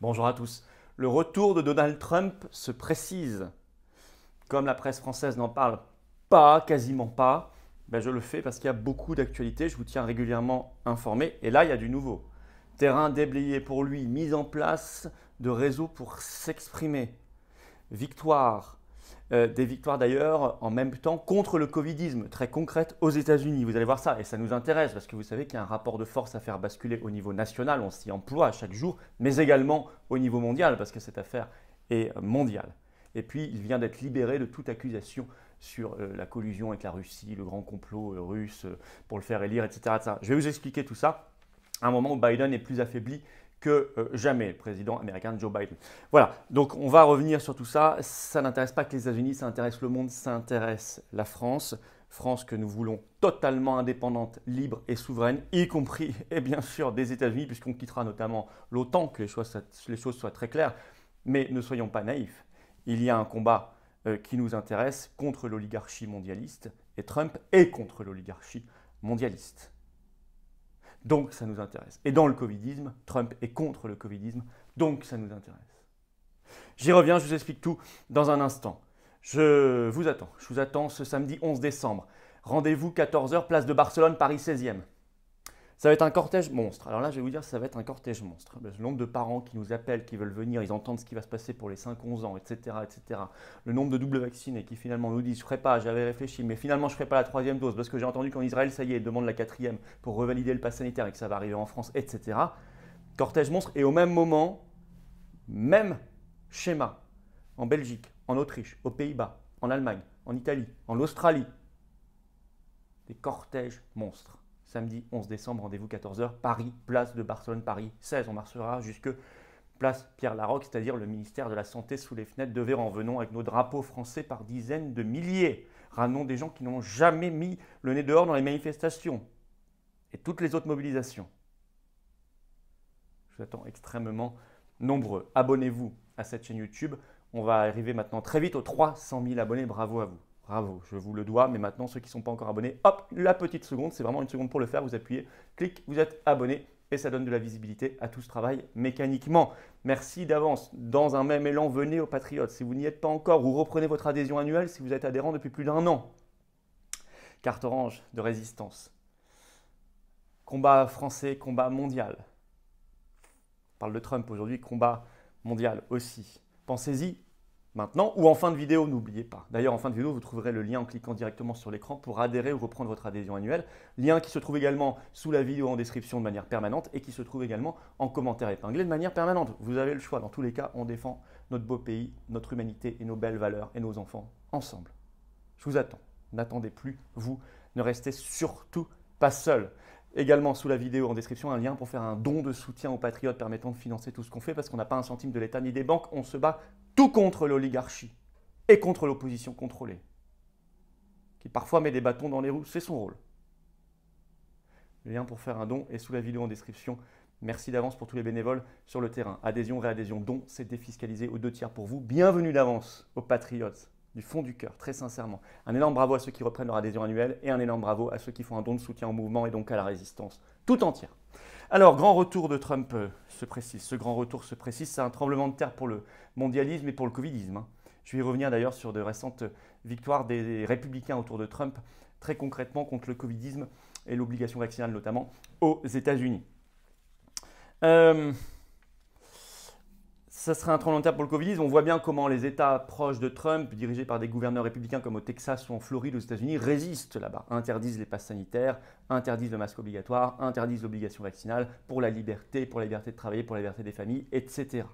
Bonjour à tous. Le retour de Donald Trump se précise. Comme la presse française n'en parle pas, quasiment pas, ben je le fais parce qu'il y a beaucoup d'actualités, je vous tiens régulièrement informé. Et là, il y a du nouveau. Terrain déblayé pour lui, mise en place de réseaux pour s'exprimer. Victoire. Des victoires d'ailleurs en même temps contre le Covidisme, très concrètes aux États-Unis. Vous allez voir ça, et ça nous intéresse parce que vous savez qu'il y a un rapport de force à faire basculer au niveau national, on s'y emploie chaque jour, mais également au niveau mondial parce que cette affaire est mondiale. Et puis il vient d'être libéré de toute accusation sur la collusion avec la Russie, le grand complot russe pour le faire élire, etc. Je vais vous expliquer tout ça à un moment où Biden est plus affaibli que jamais, le président américain Joe Biden. Voilà, donc on va revenir sur tout ça. Ça n'intéresse pas que les États-Unis, ça intéresse le monde, ça intéresse la France. France que nous voulons totalement indépendante, libre et souveraine, y compris et bien sûr des États-Unis, puisqu'on quittera notamment l'OTAN, que les choses soient très claires. Mais ne soyons pas naïfs. Il y a un combat qui nous intéresse contre l'oligarchie mondialiste, et Trump est contre l'oligarchie mondialiste. Donc ça nous intéresse. Et dans le Covidisme, Trump est contre le Covidisme, donc ça nous intéresse. J'y reviens, je vous explique tout dans un instant. Je vous attends ce samedi 11 décembre. Rendez-vous 14 h, place de Barcelone, Paris 16e. Ça va être un cortège monstre. Alors là, je vais vous dire, ça va être un cortège monstre. Le nombre de parents qui nous appellent, qui veulent venir, ils entendent ce qui va se passer pour les 5-11 ans, etc., etc. Le nombre de doubles vaccinés qui finalement nous disent, je ne ferai pas, j'avais réfléchi, mais finalement je ne ferai pas la 3e dose parce que j'ai entendu qu'en Israël, ça y est, demande la 4e pour revalider le pass sanitaire et que ça va arriver en France, etc. Cortège monstre. Et au même moment, même schéma en Belgique, en Autriche, aux Pays-Bas, en Allemagne, en Italie, en Australie. Des cortèges monstres. Samedi 11 décembre, rendez-vous 14 h, Paris, place de Barcelone, Paris 16. On marchera jusque place Pierre-Laroque, c'est-à-dire le ministère de la Santé sous les fenêtres de Véran. Venons avec nos drapeaux français par dizaines de milliers. Ramenons des gens qui n'ont jamais mis le nez dehors dans les manifestations et toutes les autres mobilisations. Je vous attends extrêmement nombreux. Abonnez-vous à cette chaîne YouTube. On va arriver maintenant très vite aux 300 000 abonnés. Bravo à vous. Bravo, je vous le dois, mais maintenant ceux qui ne sont pas encore abonnés, hop, la petite seconde, c'est vraiment une seconde pour le faire, vous appuyez, clic, vous êtes abonné et ça donne de la visibilité à tout ce travail mécaniquement. Merci d'avance. Dans un même élan, venez aux Patriotes. Si vous n'y êtes pas encore, vous reprenez votre adhésion annuelle si vous êtes adhérent depuis plus d'1 an. Carte orange de résistance. Combat français, combat mondial. On parle de Trump aujourd'hui, combat mondial aussi. Pensez-y. Maintenant, ou en fin de vidéo, n'oubliez pas. D'ailleurs, en fin de vidéo, vous trouverez le lien en cliquant directement sur l'écran pour adhérer ou reprendre votre adhésion annuelle. Lien qui se trouve également sous la vidéo en description de manière permanente et qui se trouve également en commentaire épinglé de manière permanente. Vous avez le choix. Dans tous les cas, on défend notre beau pays, notre humanité et nos belles valeurs et nos enfants ensemble. Je vous attends. N'attendez plus, vous. Ne restez surtout pas seul. Également sous la vidéo en description, un lien pour faire un don de soutien aux patriotes permettant de financer tout ce qu'on fait parce qu'on n'a pas un centime de l'État ni des banques. On se bat tout contre l'oligarchie et contre l'opposition contrôlée, qui parfois met des bâtons dans les roues, c'est son rôle. Le lien pour faire un don est sous la vidéo en description. Merci d'avance pour tous les bénévoles sur le terrain. Adhésion, réadhésion, don, c'est défiscalisé aux 2/3 pour vous. Bienvenue d'avance aux patriotes, du fond du cœur, très sincèrement. Un énorme bravo à ceux qui reprennent leur adhésion annuelle et un énorme bravo à ceux qui font un don de soutien au mouvement et donc à la résistance tout entière. Alors, grand retour de Trump se précise. Ce grand retour se précise, c'est un tremblement de terre pour le mondialisme et pour le covidisme. Je vais y revenir d'ailleurs sur de récentes victoires des républicains autour de Trump, très concrètement contre le covidisme et l'obligation vaccinale notamment aux États-Unis. Ça serait un tremblement de terre pour le Covidisme. On voit bien comment les États proches de Trump, dirigés par des gouverneurs républicains comme au Texas ou en Floride aux États-Unis, résistent là-bas, interdisent les passes sanitaires, interdisent le masque obligatoire, interdisent l'obligation vaccinale pour la liberté de travailler, pour la liberté des familles, etc.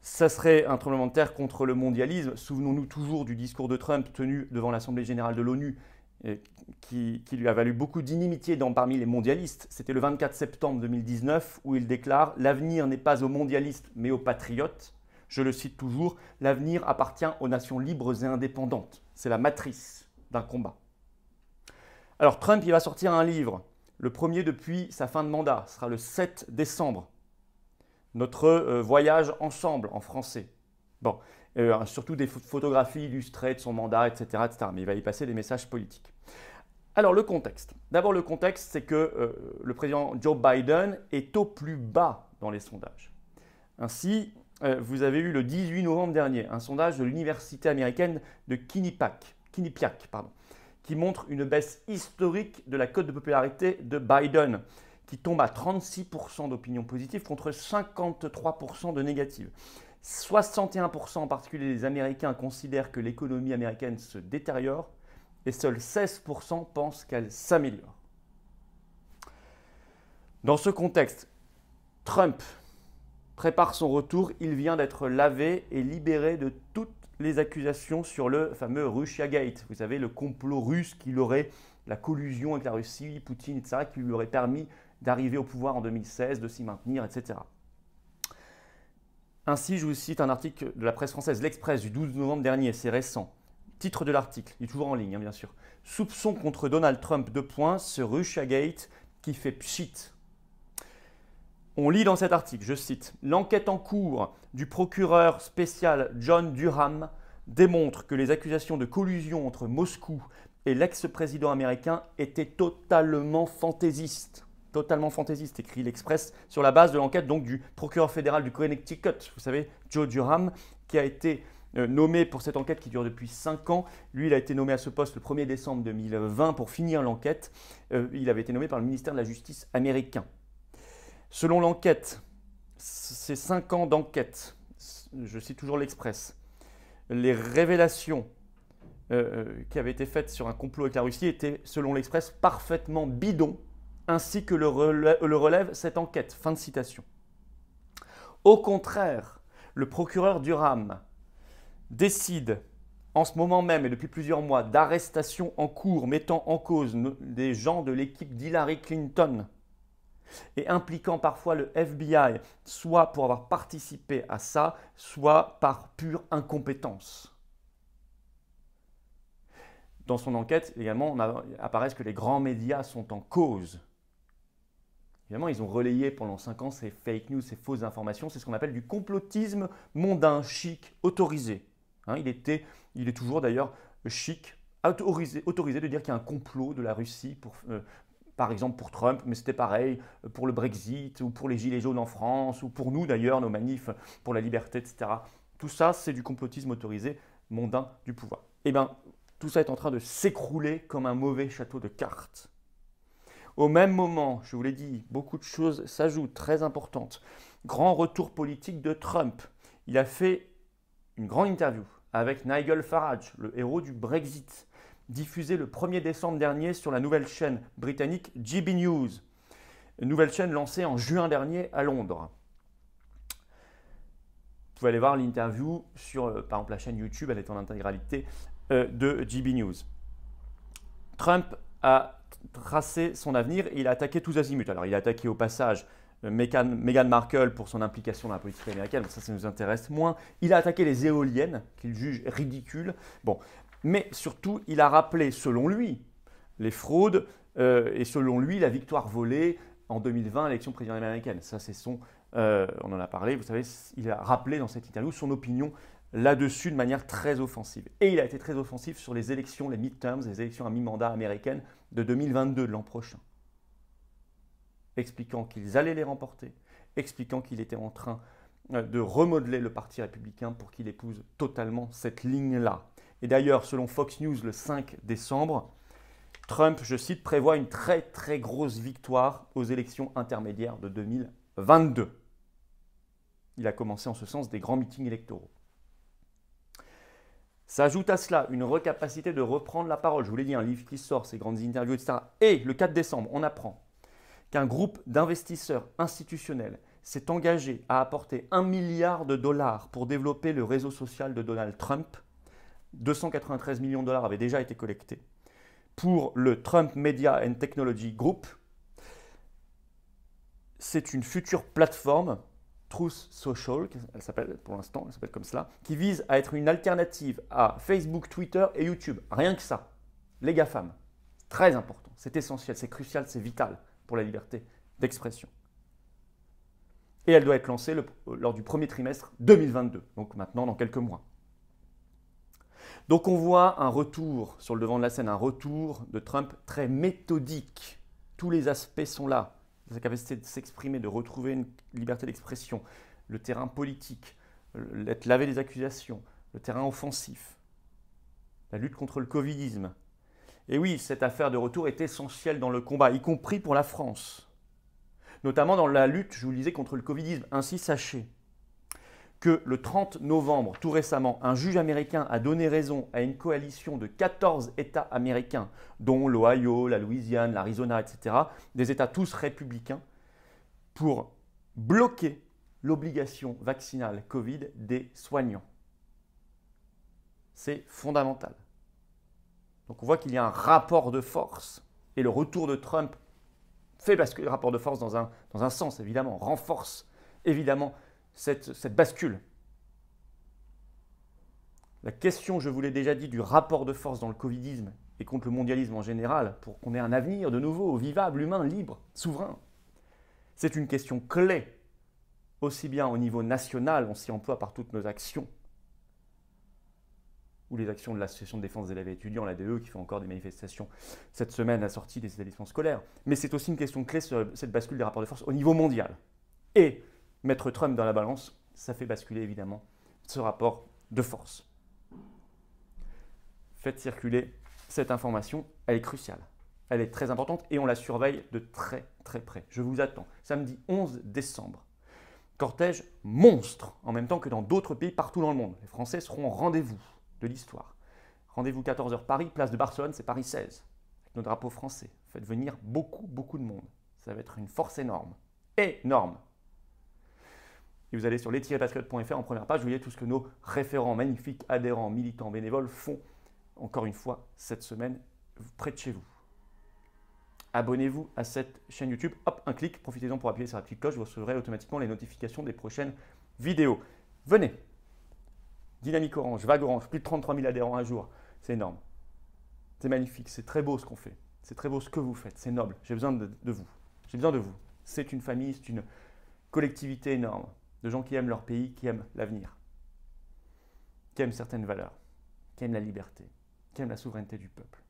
Ça serait un tremblement de terre contre le mondialisme. Souvenons-nous toujours du discours de Trump tenu devant l'Assemblée générale de l'ONU, qui lui a valu beaucoup d'inimitié parmi les mondialistes. C'était le 24 septembre 2019 où il déclare « L'avenir n'est pas aux mondialistes mais aux patriotes ». Je le cite toujours, « L'avenir appartient aux nations libres et indépendantes ». C'est la matrice d'un combat. Alors Trump, il va sortir un livre, le premier depuis sa fin de mandat, ce sera le 7 décembre. Notre voyage ensemble en français. Bon, surtout des photographies illustrées de son mandat, etc., etc. Mais il va y passer des messages politiques. Alors le contexte. D'abord le contexte, c'est que le président Joe Biden est au plus bas dans les sondages. Ainsi, vous avez eu le 18 novembre dernier un sondage de l'université américaine de Quinnipiac, qui montre une baisse historique de la cote de popularité de Biden, qui tombe à 36% d'opinion positive contre 53% de négative. 61% en particulier des Américains considèrent que l'économie américaine se détériore et seuls 16% pensent qu'elle s'améliore. Dans ce contexte, Trump prépare son retour. Il vient d'être lavé et libéré de toutes les accusations sur le fameux Russiagate. Vous savez, le complot russe qui l'aurait, la collusion avec la Russie, Poutine, etc., qui lui aurait permis d'arriver au pouvoir en 2016, de s'y maintenir, etc. Ainsi, je vous cite un article de la presse française, l'Express, du 12 novembre dernier, c'est récent. Titre de l'article, il est toujours en ligne, bien sûr. Soupçon contre Donald Trump, ce Russiagate qui fait pchit. On lit dans cet article, je cite, « L'enquête en cours du procureur spécial John Durham démontre que les accusations de collusion entre Moscou et l'ex-président américain étaient totalement fantaisistes. » Totalement fantaisiste, écrit l'Express, sur la base de l'enquête donc du procureur fédéral du Connecticut, vous savez, Joe Durham, qui a été nommé pour cette enquête qui dure depuis 5 ans. Lui, il a été nommé à ce poste le 1er décembre 2020 pour finir l'enquête. Il avait été nommé par le ministère de la Justice américain. Selon l'enquête, ces 5 ans d'enquête, je cite toujours l'Express, les révélations qui avaient été faites sur un complot avec la Russie étaient, selon l'Express, parfaitement bidons, ainsi que le relève cette enquête. Fin de citation. Au contraire, le procureur Durham décide en ce moment même et depuis plusieurs mois d'arrestations en cours mettant en cause des gens de l'équipe d'Hillary Clinton et impliquant parfois le FBI, soit pour avoir participé à ça, soit par pure incompétence. Dans son enquête, également, apparaît que les grands médias sont en cause. Évidemment, ils ont relayé pendant 5 ans ces fake news, ces fausses informations. C'est ce qu'on appelle du complotisme mondain, chic, autorisé. Il est toujours d'ailleurs chic, autorisé de dire qu'il y a un complot de la Russie, par exemple pour Trump, mais c'était pareil pour le Brexit, ou pour les Gilets jaunes en France, ou pour nous d'ailleurs, nos manifs pour la liberté, etc. Tout ça, c'est du complotisme autorisé mondain du pouvoir. Eh bien, tout ça est en train de s'écrouler comme un mauvais château de cartes. Au même moment, je vous l'ai dit, beaucoup de choses s'ajoutent, très importantes. Grand retour politique de Trump. Il a fait une grande interview avec Nigel Farage, le héros du Brexit, diffusée le 1er décembre dernier sur la nouvelle chaîne britannique GB News, une nouvelle chaîne lancée en juin dernier à Londres. Vous pouvez aller voir l'interview sur, par exemple, la chaîne YouTube, elle est en intégralité, de GB News. Trump a tracé son avenir et il a attaqué tous azimuts. Alors, il a attaqué au passage Meghan Markle pour son implication dans la politique américaine, ça nous intéresse moins. Il a attaqué les éoliennes, qu'il juge ridicules. Bon. Mais surtout, il a rappelé, selon lui, les fraudes et selon lui, la victoire volée en 2020 à l'élection présidentielle américaine. Ça, c'est on en a parlé, vous savez, il a rappelé dans cette interview son opinion là-dessus de manière très offensive. Et il a été très offensif sur les élections, les midterms, les élections à mi-mandat américaines de 2022, de l'an prochain. Expliquant qu'ils allaient les remporter, expliquant qu'il était en train de remodeler le Parti républicain pour qu'il épouse totalement cette ligne-là. Et d'ailleurs, selon Fox News le 5 décembre, Trump, je cite, prévoit une très très grosse victoire aux élections intermédiaires de 2022. Il a commencé en ce sens des grands meetings électoraux. S'ajoute à cela une recapacité de reprendre la parole. Je vous l'ai dit, un livre qui sort, ces grandes interviews, etc. Et le 4 décembre, on apprend qu'un groupe d'investisseurs institutionnels s'est engagé à apporter $1 milliard pour développer le réseau social de Donald Trump. 293 millions de dollars avaient déjà été collectés pour le Trump Media and Technology Group. C'est une future plateforme, Truth Social, elle s'appelle pour l'instant, elle s'appelle comme cela, qui vise à être une alternative à Facebook, Twitter et YouTube. Rien que ça. Les GAFAM. Très important, c'est essentiel, c'est crucial, c'est vital pour la liberté d'expression. Et elle doit être lancée lors du premier trimestre 2022, donc maintenant dans quelques mois. Donc on voit un retour sur le devant de la scène, un retour de Trump très méthodique. Tous les aspects sont là. Sa capacité de s'exprimer, de retrouver une liberté d'expression, le terrain politique, être lavé des accusations, le terrain offensif, la lutte contre le covidisme. Et oui, cette affaire de retour est essentielle dans le combat, y compris pour la France. Notamment dans la lutte, je vous le disais, contre le covidisme. Ainsi, sachez que le 30 novembre, tout récemment, un juge américain a donné raison à une coalition de 14 États américains, dont l'Ohio, la Louisiane, l'Arizona, etc., des États tous républicains, pour bloquer l'obligation vaccinale Covid des soignants. C'est fondamental. Donc on voit qu'il y a un rapport de force, et le retour de Trump fait basculer le rapport de force dans un sens, évidemment, renforce évidemment cette bascule. La question, je vous l'ai déjà dit, du rapport de force dans le covidisme et contre le mondialisme en général, pour qu'on ait un avenir de nouveau vivable, humain, libre, souverain, c'est une question clé, aussi bien au niveau national, on s'y emploie par toutes nos actions, ou les actions de l'Association de défense des élèves et étudiants, l'ADE, qui fait encore des manifestations cette semaine à la sortie des établissements scolaires. Mais c'est aussi une question clé sur cette bascule des rapports de force au niveau mondial. Et mettre Trump dans la balance, ça fait basculer évidemment ce rapport de force. Faites circuler cette information, elle est cruciale. Elle est très importante et on la surveille de très très près. Je vous attends. Samedi 11 décembre. Cortège monstre, en même temps que dans d'autres pays partout dans le monde. Les Français seront au rendez-vous de l'histoire. Rendez-vous 14h Paris, place de Barcelone, c'est Paris 16, avec nos drapeaux français. Faites venir beaucoup de monde. Ça va être une force énorme. Énorme. Et vous allez sur les-patriotes.fr en première page, vous voyez tout ce que nos référents, magnifiques, adhérents, militants, bénévoles font, encore une fois, cette semaine, près de chez vous. Abonnez-vous à cette chaîne YouTube. Hop, un clic, profitez-en pour appuyer sur la petite cloche, vous recevrez automatiquement les notifications des prochaines vidéos. Venez. Dynamique Orange, Vague Orange, plus de 33 000 adhérents un jour. C'est énorme. C'est magnifique, c'est très beau ce qu'on fait. C'est très beau ce que vous faites, c'est noble. J'ai besoin de vous. J'ai besoin de vous. C'est une famille, c'est une collectivité énorme. De gens qui aiment leur pays, qui aiment l'avenir, qui aiment certaines valeurs, qui aiment la liberté, qui aiment la souveraineté du peuple.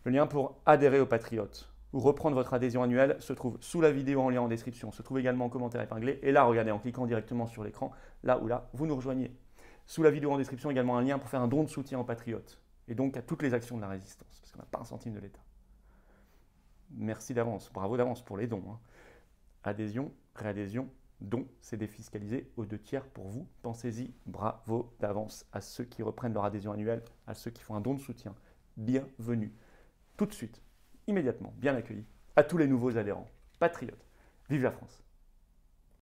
Le lien pour adhérer aux Patriotes ou reprendre votre adhésion annuelle se trouve sous la vidéo en lien en description, se trouve également en commentaire épinglé. Et là, regardez, en cliquant directement sur l'écran, là ou là, vous nous rejoignez. Sous la vidéo en description, également un lien pour faire un don de soutien aux Patriotes et donc à toutes les actions de la résistance, parce qu'on n'a pas un centime de l'État. Merci d'avance, bravo d'avance pour les dons. Adhésion, réadhésion, dons, c'est défiscalisé aux 2/3 pour vous. Pensez-y, bravo d'avance à ceux qui reprennent leur adhésion annuelle, à ceux qui font un don de soutien. Bienvenue, tout de suite, immédiatement, bien accueillis, à tous les nouveaux adhérents. Patriotes, vive la France!